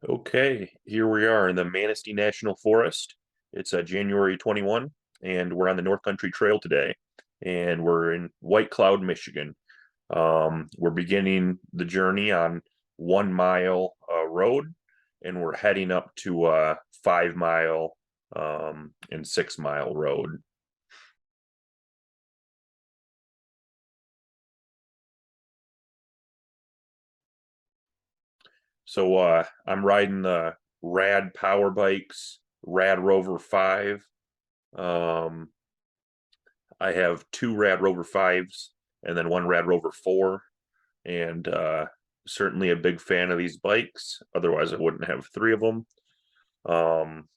Okay, here we are in the Manistee National Forest. It's January 21, and we're on the North Country Trail today, and we're in White Cloud, Michigan. We're beginning the journey on 1 mile road, and we're heading up to 5 mile and 6 mile road. So I'm riding the Rad Power Bikes, Rad Rover 5. Um, I have two Rad Rover 5s and then one Rad Rover 4, and certainly a big fan of these bikes. Otherwise, I wouldn't have three of them. Um,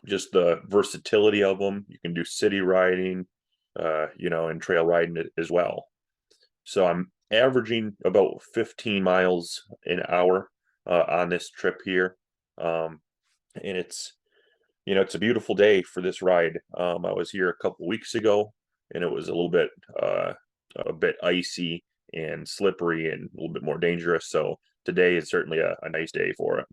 just the versatility of them. You can do city riding, and trail riding as well. So I'm averaging about 15 miles an hour on this trip here. And it's a beautiful day for this ride. I was here a couple weeks ago, and it was uh, a bit icy and slippery and a little bit more dangerous. So today is certainly a nice day for it.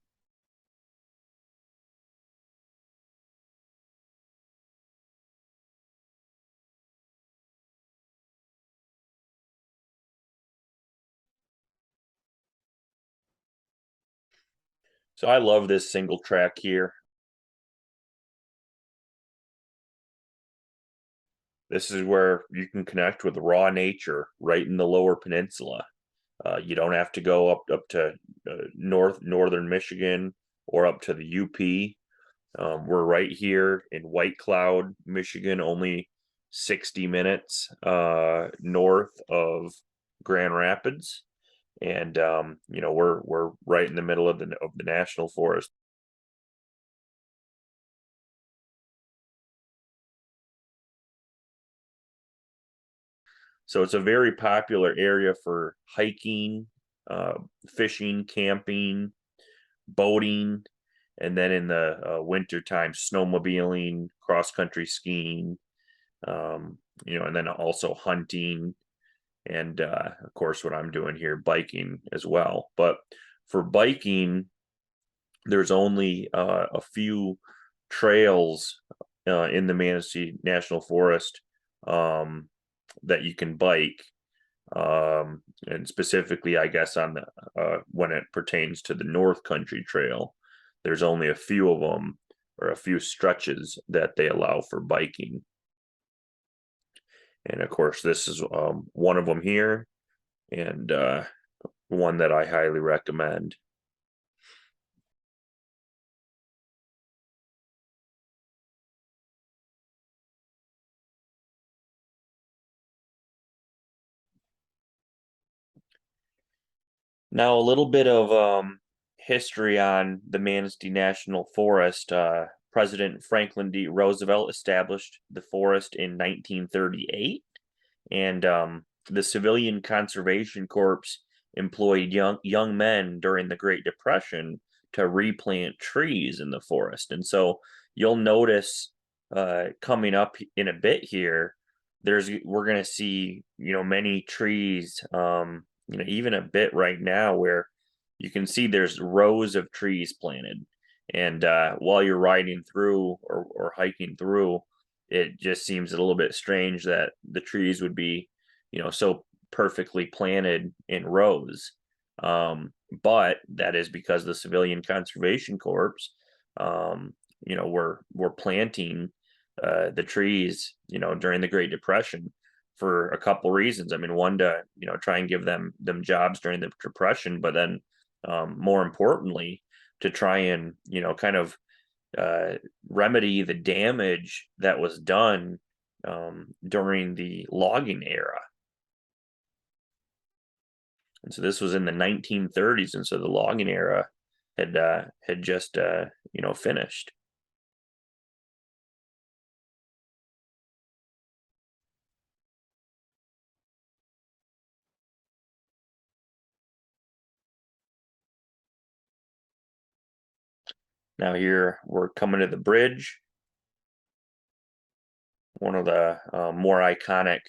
So I love this single track here. This is where you can connect with raw nature right in the lower peninsula. You don't have to go up to northern Michigan or up to the UP. We're right here in White Cloud, Michigan, only 60 minutes north of Grand Rapids, and we're right in the middle of the national forest. So it's a very popular area for hiking, uh, fishing, camping, boating, and then in the winter time, snowmobiling, cross country skiing, and then also hunting, and of course what I'm doing here, biking as well. But for biking, there's only a few trails in the Manistee National Forest um, that you can bike, and specifically, I guess, on the when it pertains to the North Country Trail, there's only a few of them or a few stretches that they allow for biking. And of course, this is one of them here, and one that I highly recommend. Now, a little bit of history on the Manistee National Forest. President Franklin D. Roosevelt established the forest in 1938, and the Civilian Conservation Corps employed young men during the Great Depression to replant trees in the forest. And so you'll notice coming up in a bit here, we're going to see many trees, even a bit right now where you can see there's rows of trees planted. And while you're riding through or hiking through, it just seems a little bit strange that the trees would be, so perfectly planted in rows. But that is because the Civilian Conservation Corps, were planting the trees, during the Great Depression for a couple reasons. I mean, one to try and give them jobs during the Depression, but then more importantly, to try and kind of remedy the damage that was done during the logging era. And so this was in the 1930s, and so the logging era had just finished. Now here we're coming to the bridge, one of the more iconic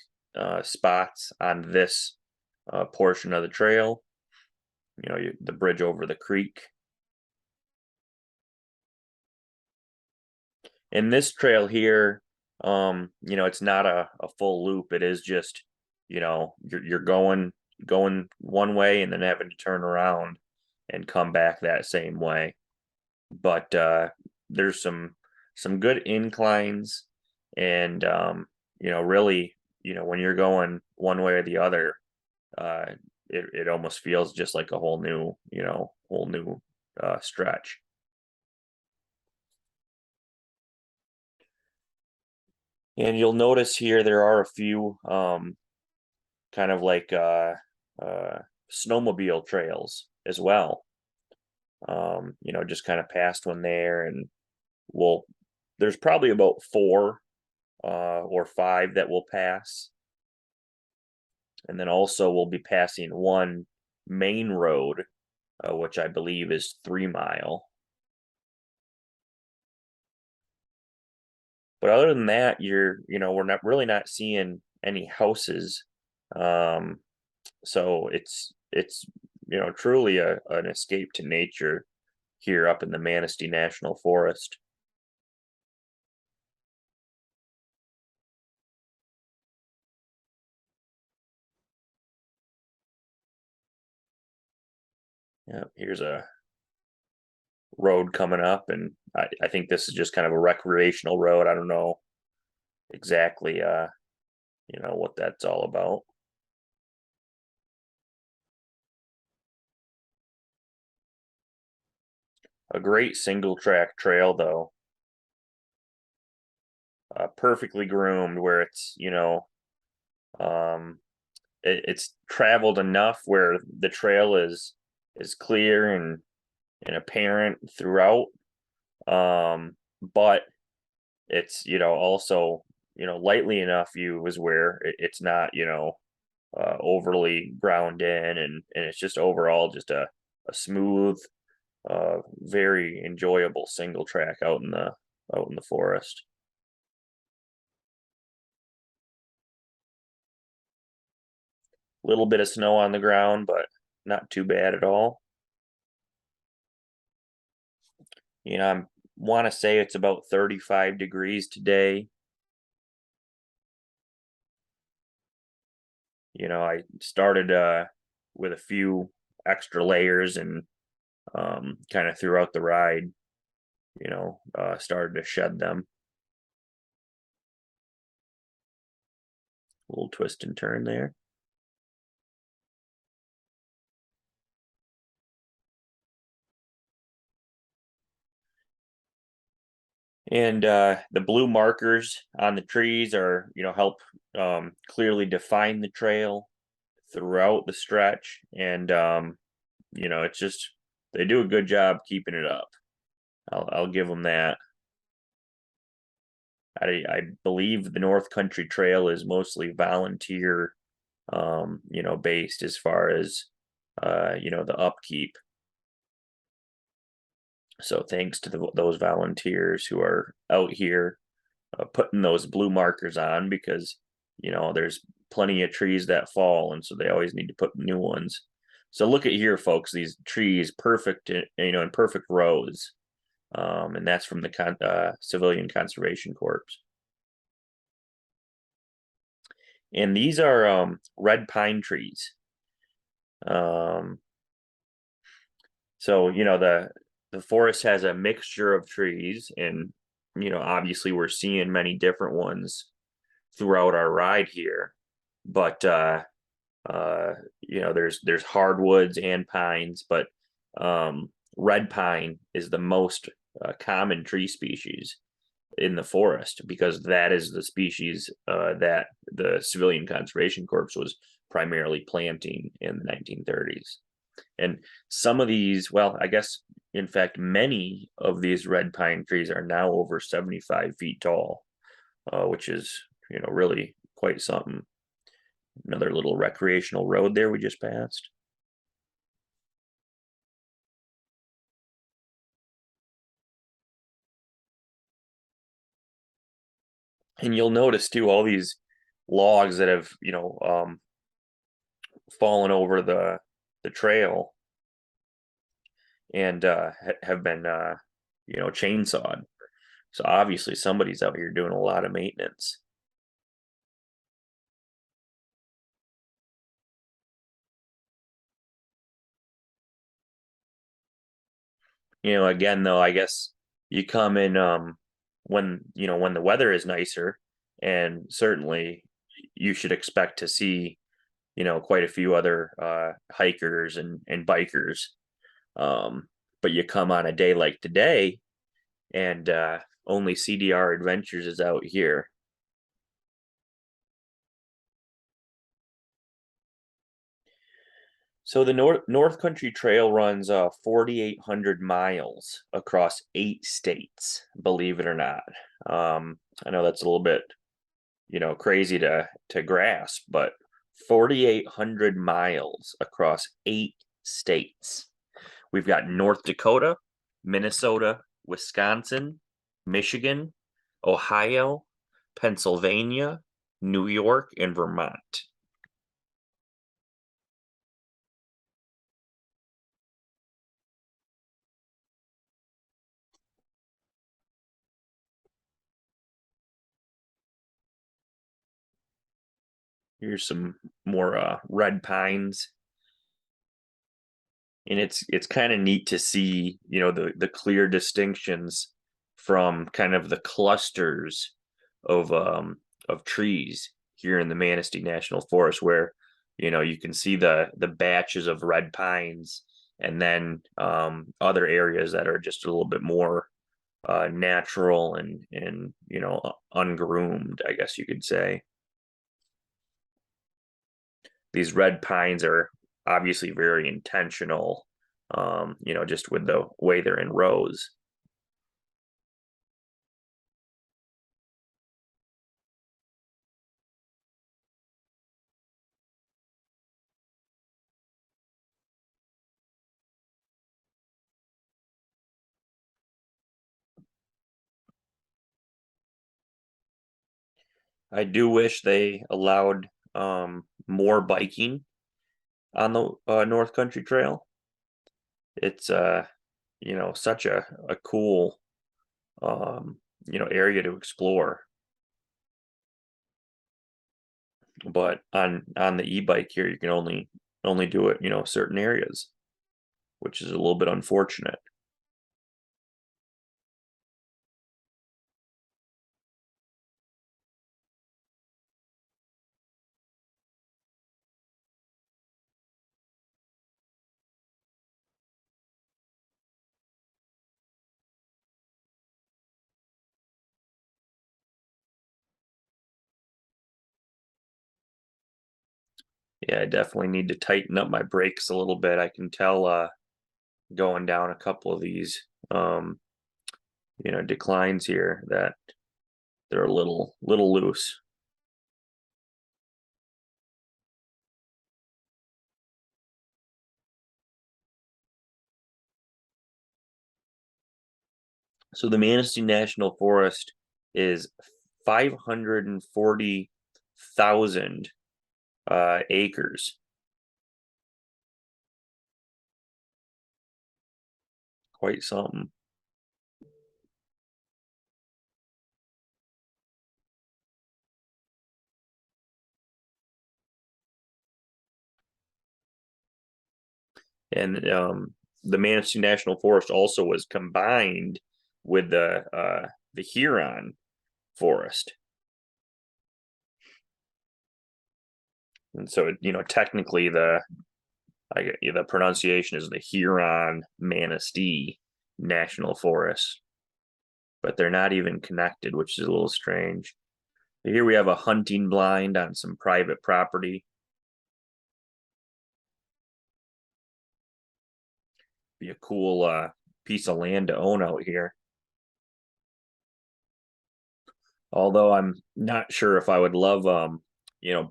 spots on this portion of the trail. The bridge over the creek. And this trail here, it's not a full loop. It is just, you're going one way and then having to turn around and come back that same way. But there's some good inclines, and really, when you're going one way or the other, uh, it almost feels just like a whole new stretch. And you'll notice here there are a few kind of like uh, snowmobile trails as well. Just kind of past one there, and we'll there's probably about four or five that will pass, and then also we'll be passing one main road, which I believe is 3 mile. But other than that, we're not really not seeing any houses. Um, so it's truly an escape to nature here up in the Manistee National Forest. Yeah, here's a road coming up, and I think this is just kind of a recreational road. I don't know exactly what that's all about. A great single track trail though, perfectly groomed where um it's traveled enough where the trail is clear and apparent throughout. But it's also lightly enough you is where it's not overly ground in, and it's just overall just a smooth, very enjoyable single track out in the forest. Little bit of snow on the ground, but not too bad at all. I want to say it's about 35 degrees today. I started with a few extra layers, and kind of throughout the ride, started to shed them. A little twist and turn there. And the blue markers on the trees are, help clearly define the trail throughout the stretch. And, it's just, they do a good job keeping it up. I'll give them that. I believe the North Country Trail is mostly volunteer, based as far as, the upkeep. So thanks to those volunteers who are out here putting those blue markers on, because there's plenty of trees that fall, and so they always need to put new ones. So look at here, folks, these trees perfect, in perfect rows, and that's from the Civilian Conservation Corps. And these are red pine trees. Um, so the forest has a mixture of trees, and obviously we're seeing many different ones throughout our ride here. But there's hardwoods and pines, but red pine is the most common tree species in the forest, because that is the species that the Civilian Conservation Corps was primarily planting in the 1930s. And some of these, well, I guess, in fact, many of these red pine trees are now over 75 feet tall, which is, really quite something. Another little recreational road there we just passed. And you'll notice too, all these logs that have, fallen over the trail, and have been chainsawed. So obviously somebody's out here doing a lot of maintenance. Again though, I guess you come in when when the weather is nicer, and certainly you should expect to see quite a few other hikers and bikers. Um, but you come on a day like today, and only CDR Adventures is out here. So the North Country Trail runs 4,800 miles across 8 states. Believe it or not, I know that's a little bit crazy to grasp, but 4,800 miles across 8 states. We've got North Dakota, Minnesota, Wisconsin, Michigan, Ohio, Pennsylvania, New York, and Vermont. Here's some more red pines, and it's kind of neat to see the clear distinctions from kind of the clusters of trees here in the Manistee National Forest, where you can see the batches of red pines, and then other areas that are just a little bit more natural and ungroomed, I guess you could say. These red pines are obviously very intentional, just with the way they're in rows. I do wish they allowed more biking on the North Country Trail. It's such a cool area to explore. But on the e-bike here, you can only do it certain areas, which is a little bit unfortunate. Yeah, I definitely need to tighten up my brakes a little bit. I can tell going down a couple of these declines here that they're a little loose. So the Manistee National Forest is 540,000 acres. Quite something. And the Manistee National Forest also was combined with the Huron Forest. And so, technically the pronunciation is the Huron Manistee National Forest, but they're not even connected, which is a little strange. Here we have a hunting blind on some private property. Be a cool piece of land to own out here. Although I'm not sure if I would love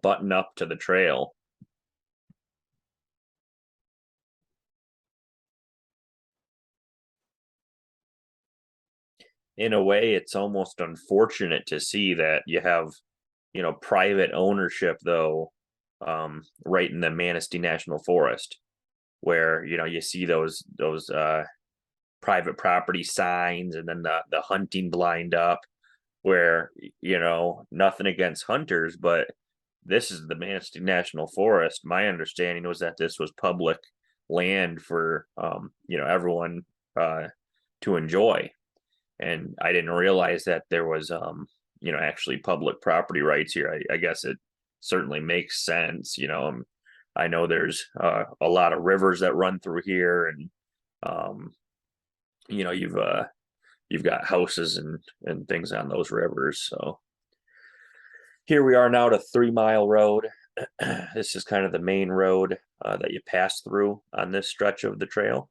button up to the trail. In a way, it's almost unfortunate to see that you have private ownership though, right in the Manistee National Forest, where you see those private property signs and then the hunting blind up where, nothing against hunters, but this is the Manistee National Forest. My understanding was that this was public land for, everyone uh, to enjoy. And I didn't realize that there was, actually public property rights here. I guess it certainly makes sense. I know there's a lot of rivers that run through here, and um, you know, you've got houses and things on those rivers. So here we are now to 3 Mile Road. This is kind of the main road that you pass through on this stretch of the trail.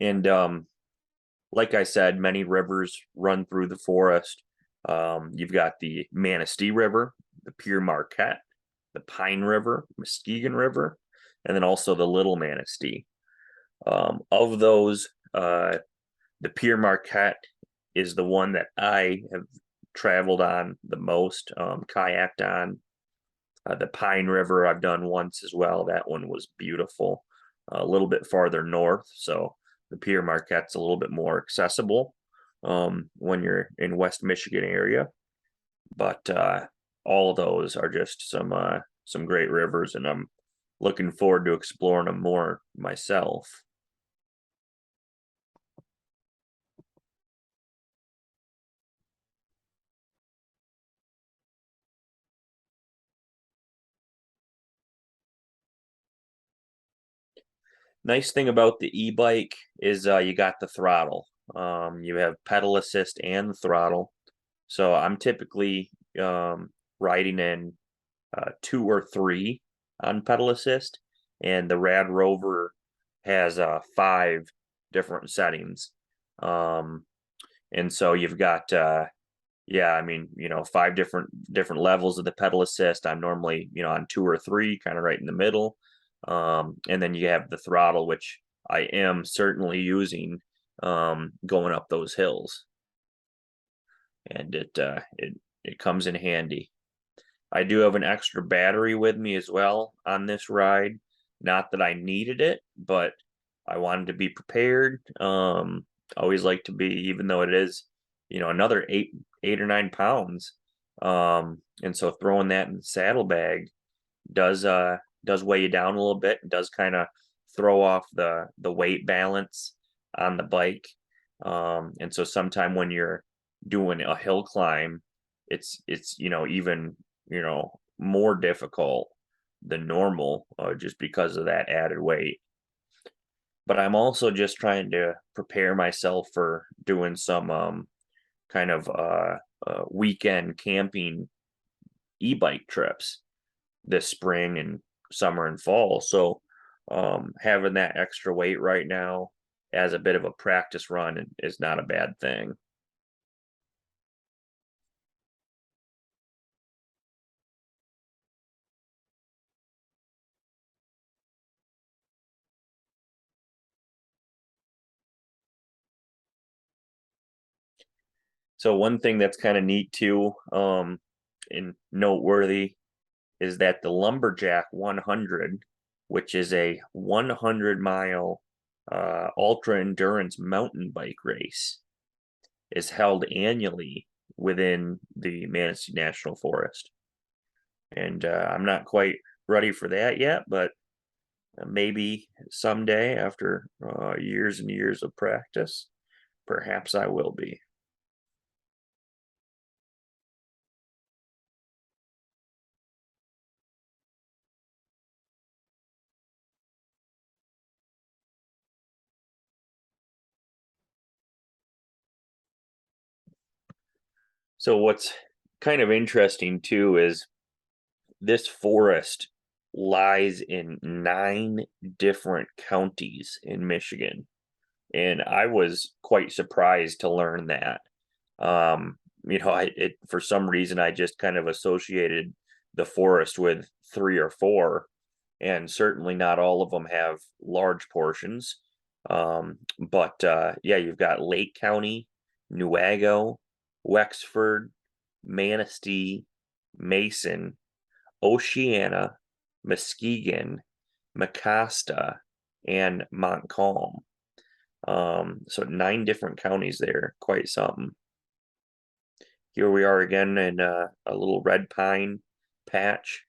And like I said, many rivers run through the forest. You've got the Manistee River, the Pere Marquette, the Pine River, Muskegon River, and then also the Little Manistee. Of those, the Pere Marquette is the one that I have traveled on the most, kayaked on. The Pine River I've done once as well. That one was beautiful. A little bit farther north, so the Pere Marquette's a little bit more accessible when you're in West Michigan area. But all of those are just some great rivers, and I'm looking forward to exploring them more myself. Nice thing about the e-bike is you got the throttle. You have pedal assist and throttle. So I'm typically riding in 2 or 3 on pedal assist, and the Rad Rover has 5 different settings. Um, and so you've got yeah, I mean, 5 different levels of the pedal assist. I'm normally, on 2 or 3, kind of right in the middle. And then you have the throttle, which I am certainly using going up those hills, and it comes in handy. I do have an extra battery with me as well on this ride. Not that I needed it, but I wanted to be prepared. Always like to be, even though it is, another 8 or 9 pounds. And so throwing that in the saddlebag does weigh you down a little bit. It does kind of throw off the weight balance on the bike. And so sometime when you're doing a hill climb, it's even more difficult than normal, just because of that added weight. But I'm also just trying to prepare myself for doing some kind of weekend camping e-bike trips this spring and summer and fall. So having that extra weight right now as a bit of a practice run is not a bad thing. So one thing that's kind of neat too, and noteworthy, is that the Lumberjack 100, which is a 100-mile ultra endurance mountain bike race, is held annually within the Manistee National Forest. And I'm not quite ready for that yet, but maybe someday after years and years of practice, perhaps I will be. So what's kind of interesting too is this forest lies in 9 different counties in Michigan. And I was quite surprised to learn that. For some reason I just kind of associated the forest with 3 or 4, and certainly not all of them have large portions. But yeah, you've got Lake County, Nuevo, Wexford, Manistee, Mason, Oceana, Muskegon, Mecosta, and Montcalm. So 9 different counties there, quite something. Here we are again in a little red pine patch.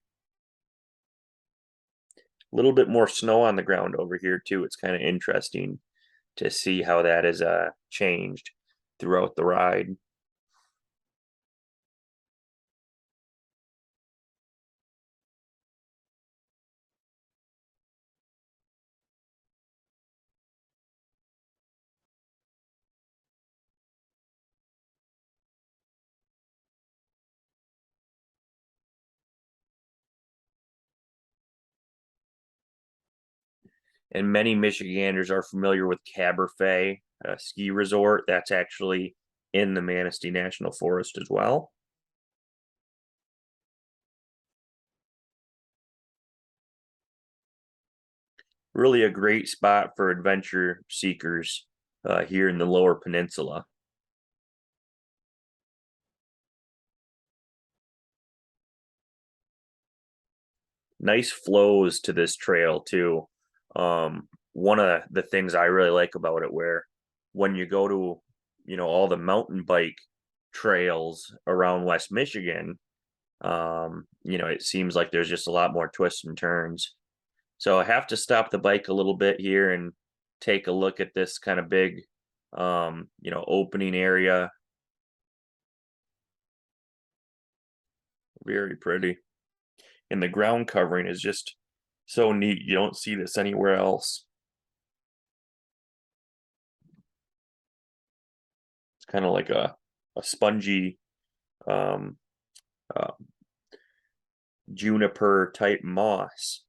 A little bit more snow on the ground over here too. It's kind of interesting to see how that has changed throughout the ride. And many Michiganders are familiar with Cabernet ski resort. That's actually in the Manistee National Forest as well. Really a great spot for adventure seekers here in the Lower Peninsula. Nice flows to this trail too. One of the things I really like about it, where when you go to, all the mountain bike trails around West Michigan, it seems like there's just a lot more twists and turns. So I have to stop the bike a little bit here and take a look at this kind of big, opening area. Very pretty. And the ground covering is just so neat. You don't see this anywhere else. It's kind of like a spongy um, uh, juniper type moss,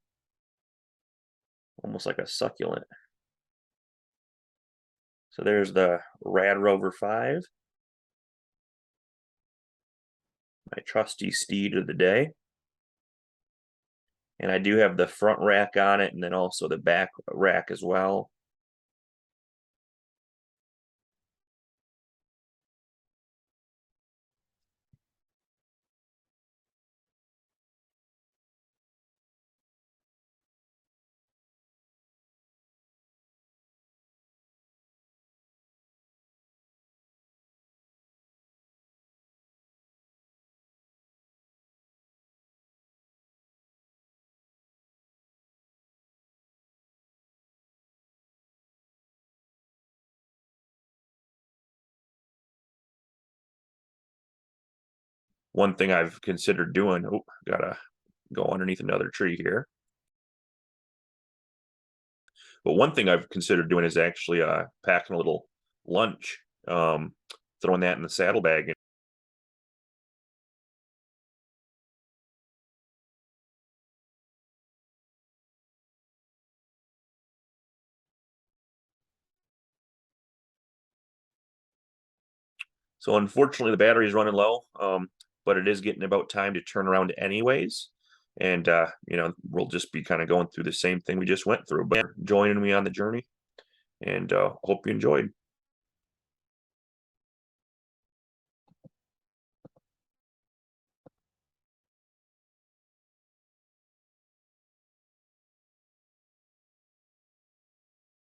almost like a succulent. So there's the Rad Rover 5, my trusty steed of the day. And I do have the front rack on it and then also the back rack as well. One thing I've considered doing, oh, gotta go underneath another tree here. But one thing I've considered doing is actually packing a little lunch, throwing that in the saddlebag. So unfortunately, the battery is running low, but it is getting about time to turn around anyways. And we'll just be kind of going through the same thing we just went through. But joining me on the journey, and hope you enjoyed.